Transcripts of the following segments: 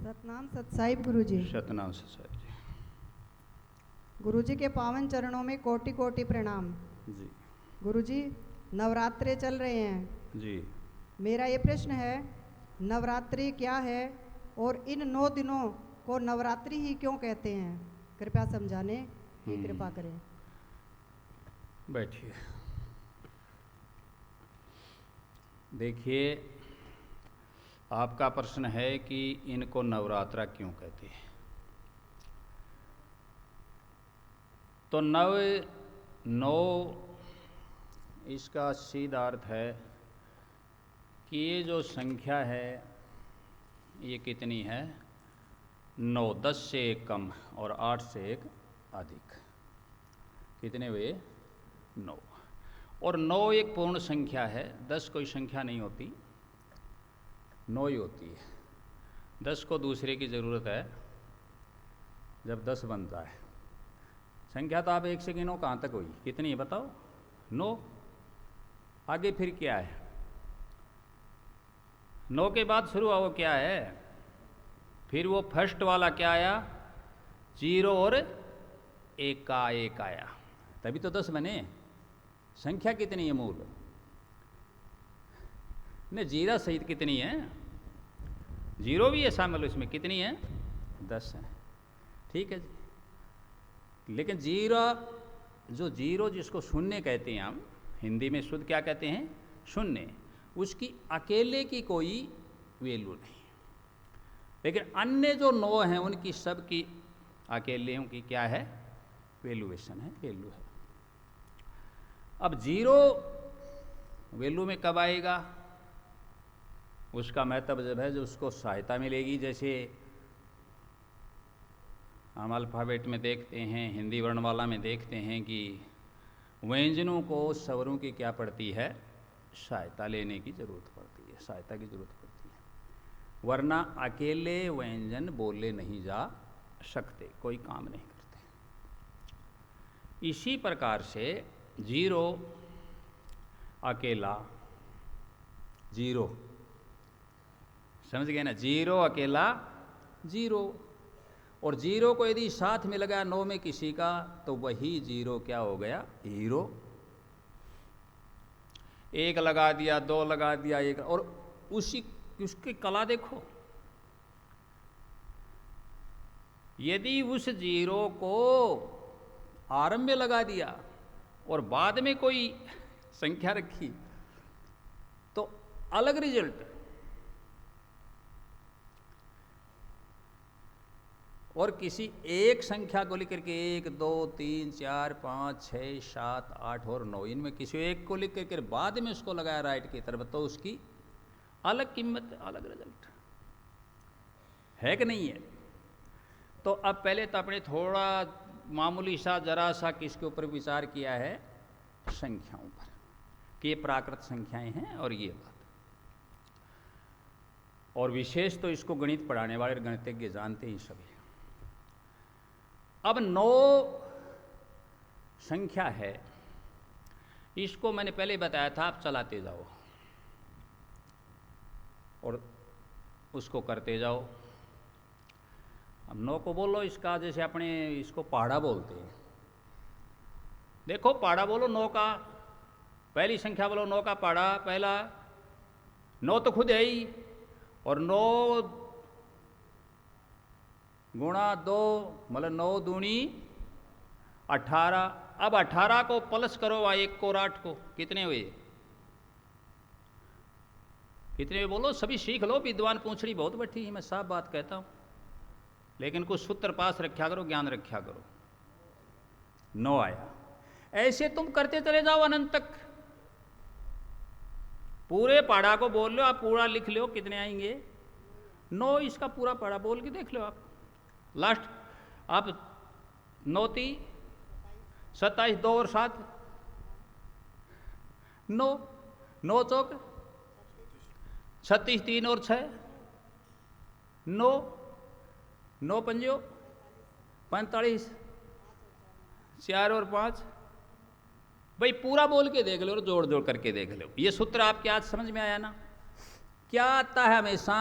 सतनाम सतसाहिब गुरुजी। सतनाम सतसाहिब जी। गुरुजी के पावन चरणों में कोटि कोटि प्रणाम जी। गुरुजी, नवरात्रे चल रहे हैं जी। मेरा ये प्रश्न है, नवरात्रि क्या है और इन 9 दिनों को नवरात्रि ही क्यों कहते हैं? कृपया समझाने की कृपा करें। बैठिए। देखिए, आपका प्रश्न है कि इनको नवरात्रा क्यों कहते हैं। तो नौ इसका सीधा अर्थ है कि ये जो संख्या है ये कितनी है? 9, 10 से एक कम और 8 से एक अधिक। कितने हुए? 9। और 9 एक पूर्ण संख्या है, 10 कोई संख्या नहीं होती, 9 ही होती है। 10 को दूसरे की ज़रूरत है जब 10 बनता है। संख्या तो आप एक से गिनो, कहाँ तक हुई? कितनी है बताओ? 9। आगे फिर क्या है? 9 के बाद शुरू हुआ वो क्या है? फिर वो फर्स्ट वाला क्या आया? 0 और 1 का 1 आया, तभी तो 10 बने। संख्या कितनी है मूल? ने जीरा सहित कितनी है? 0 भी है शामिल इसमें। कितनी है? 10 है। ठीक है जी। लेकिन जीरो जिसको शून्य कहते हैं, हम हिंदी में शुद्ध क्या कहते हैं? शून्य। उसकी अकेले की कोई वैल्यू नहीं, लेकिन अन्य जो 9 हैं उनकी सब की अकेले की क्या है? वैल्यूएशन है, वैल्यू है। अब 0 वैल्यू में कब आएगा? उसका महत्व जब है, जो उसको सहायता मिलेगी। जैसे हम अल्फ़ाबेट में देखते हैं, हिंदी वर्णमाला में देखते हैं कि व्यंजनों को स्वरों की क्या पड़ती है? सहायता लेने की जरूरत पड़ती है, सहायता की जरूरत पड़ती है, वरना अकेले व्यंजन बोले नहीं जा सकते, कोई काम नहीं करते। इसी प्रकार से 0 अकेला 0, समझ गए ना? 0 अकेला 0, और 0 को यदि साथ में लगा 9 में किसी का, तो वही 0 क्या हो गया? हीरो। 1 लगा दिया, 2 लगा दिया, 1, और उसकी कला देखो। यदि उस 0 को आरंभ में लगा दिया और बाद में कोई संख्या रखी तो अलग रिजल्ट। और किसी एक संख्या को लेकर के 1, 2, 3, 4, 5, 6, 7, 8 और 9, इनमें किसी एक को लिख करके बाद में उसको लगाया राइट की तरफ, तो उसकी अलग कीमत, अलग रिजल्ट है कि नहीं है? तो अब पहले तो अपने थोड़ा मामूली सा जरा सा किसके ऊपर विचार किया है? संख्याओं पर, कि ये प्राकृत संख्याएं हैं और ये बात। और विशेष तो इसको गणित पढ़ाने वाले गणितज्ञ जानते ही सभी। अब 9 संख्या है, इसको मैंने पहले बताया था, आप चलाते जाओ और उसको करते जाओ। अब 9 को बोलो, इसका जैसे अपने इसको पहाड़ा बोलते हैं। देखो पहाड़ा बोलो 9 का, पहली संख्या बोलो 9 का पहाड़ा। पहला 9 तो खुद है ही, और 9 गुणा 2 मतलब 9 दूनी 18। अब 18 को प्लस करो 1 को और 8 को, कितने हुए? कितने हुए बोलो? सभी सीख लो, विद्वान पूंछड़ी बहुत बैठी है, मैं साफ बात कहता हूं, लेकिन कुछ सूत्र पास रखा करो, ज्ञान रखा करो। 9 आया। ऐसे तुम करते चले जाओ अनंत तक। पूरे पहाड़ा को बोल लो, आप पूरा लिख लो, कितने आएंगे? 9। इसका पूरा पहाड़ा बोल के देख लो आप। लास्ट आप 9 3 27, 2 और 7 9, 9 चौक 36, 3 और 6 9, 9 पंजो 45, 4 और 5। भाई पूरा बोल के देख लो और जोड़ जोड़ करके देख लो। ये सूत्र आपके आज समझ में आया ना? क्या आता है हमेशा?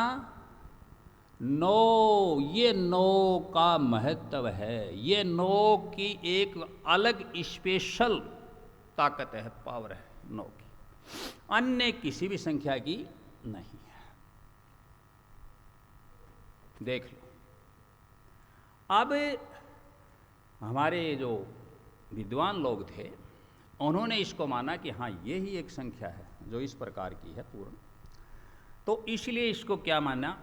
नौ, ये नौ का महत्व है, ये नौ की एक अलग स्पेशल ताकत है, पावर है नौ की, अन्य किसी भी संख्या की नहीं है। देख लो, अब हमारे जो विद्वान लोग थे उन्होंने इसको माना कि हाँ ये ही एक संख्या है जो इस प्रकार की है पूर्ण, तो इसलिए इसको क्या माना,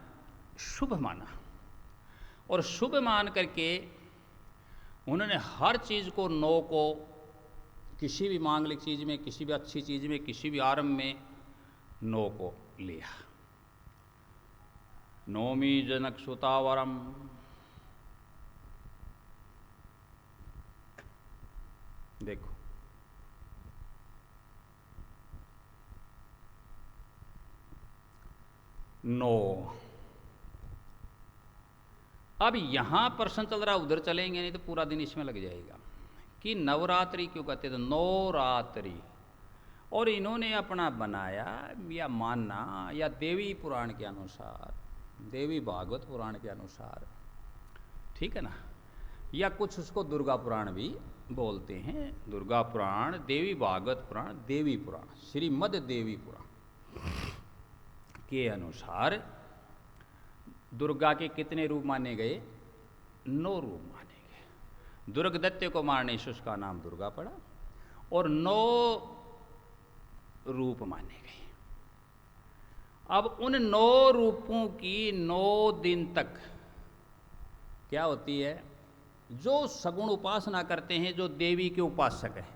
शुभ माना। और शुभ मान करके उन्होंने हर चीज़ को, नौ को, किसी भी मांगलिक चीज़ में, किसी भी अच्छी चीज़ में, किसी भी आरंभ में नौ को लिया। नौमी जनक सुतावरम, देखो नौ। अब यहां प्रश्न चल रहा, उधर चलेंगे नहीं तो पूरा दिन इसमें लग जाएगा कि नवरात्रि क्यों कहते, तो नवरात्रि, और इन्होंने अपना बनाया या मानना, या देवी पुराण के अनुसार, देवी भागवत पुराण के अनुसार, ठीक है ना, या कुछ उसको दुर्गा पुराण भी बोलते हैं, दुर्गा पुराण, देवी भागवत पुराण, देवी पुराण, श्रीमद देवी पुराण के अनुसार दुर्गा के कितने रूप माने गए, 9 रूप माने गए। दुर्ग दैत्य को मारने से उसका नाम दुर्गा पड़ा, और 9 रूप माने गए। अब उन 9 रूपों की 9 दिन तक क्या होती है, जो सगुण उपासना करते हैं, जो देवी के उपासक हैं,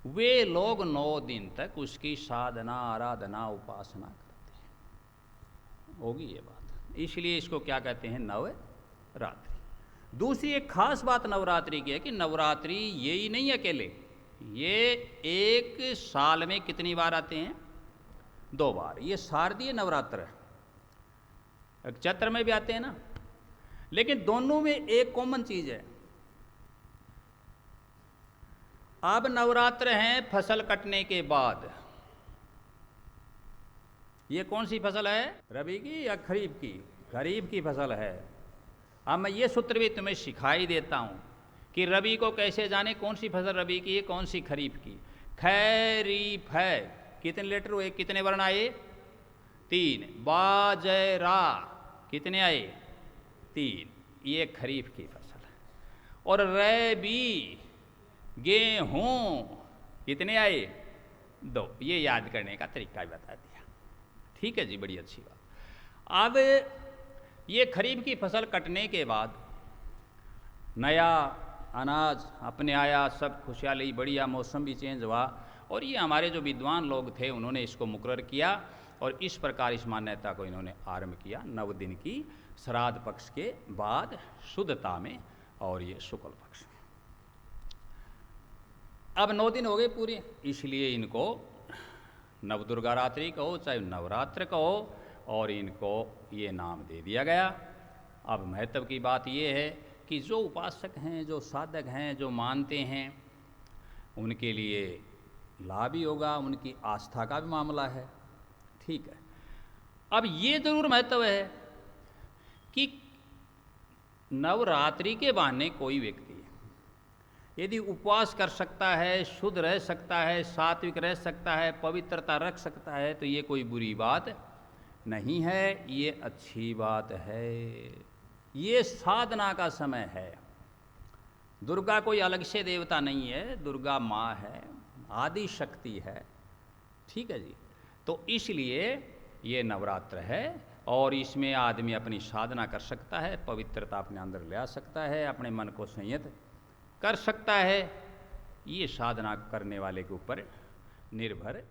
वे लोग 9 दिन तक उसकी साधना, आराधना, उपासना करते हैं। होगी ये बात, इसलिए इसको क्या कहते हैं, नवरात्रि। दूसरी एक खास बात नवरात्रि की है कि नवरात्रि ये ही नहीं अकेले, ये एक साल में कितनी बार आते हैं, 2 बार। ये शारदीय नवरात्र है, चैत्र में भी आते हैं ना, लेकिन दोनों में एक कॉमन चीज है। अब नवरात्र हैं फसल कटने के बाद। ये कौन सी फसल है, रबी की या खरीफ की, खरीफ की फसल है। अब मैं ये सूत्र भी तुम्हें सिखाई देता हूँ कि रबी को कैसे जाने, कौन सी फसल रबी की है, कौन सी खरीफ की। खैरीफ है, कितने लेटर हुए, कितने वर्ण आए, 3। बाजरा कितने आए, 3, ये खरीफ की फसल है। और रबी गेहूं कितने आए, 2। ये याद करने का तरीका भी बता दिया, ठीक है जी, बड़ी अच्छी बात। अब ये खरीफ की फसल कटने के बाद नया अनाज अपने आया, सब खुशहाली, बढ़िया, मौसम भी चेंज हुआ, और ये हमारे जो विद्वान लोग थे उन्होंने इसको मुकर्रर किया, और इस प्रकार इस मान्यता को इन्होंने आरंभ किया 9 दिन की श्राद्ध पक्ष के बाद शुद्धता में, और ये शुक्ल पक्ष में। अब 9 दिन हो गए पूरे, इसलिए इनको नवदुर्गा रात्रि कहो चाहे नवरात्र कहो, और इनको ये नाम दे दिया गया। अब महत्व की बात ये है कि जो उपासक हैं, जो साधक हैं, जो मानते हैं, उनके लिए लाभ ही होगा, उनकी आस्था का भी मामला है, ठीक है। अब ये जरूर महत्व है कि नवरात्रि के बहाने कोई व्यक्ति यदि उपवास कर सकता है, शुद्ध रह सकता है, सात्विक रह सकता है, पवित्रता रख सकता है, तो ये कोई बुरी बात नहीं है, ये अच्छी बात है। ये साधना का समय है। दुर्गा कोई अलग से देवता नहीं है, दुर्गा माँ है, आदि शक्ति है, ठीक है जी। तो इसलिए ये नवरात्र है, और इसमें आदमी अपनी साधना कर सकता है, पवित्रता अपने अंदर ले आ सकता है, अपने मन को संयत कर सकता है। ये साधना करने वाले के ऊपर निर्भर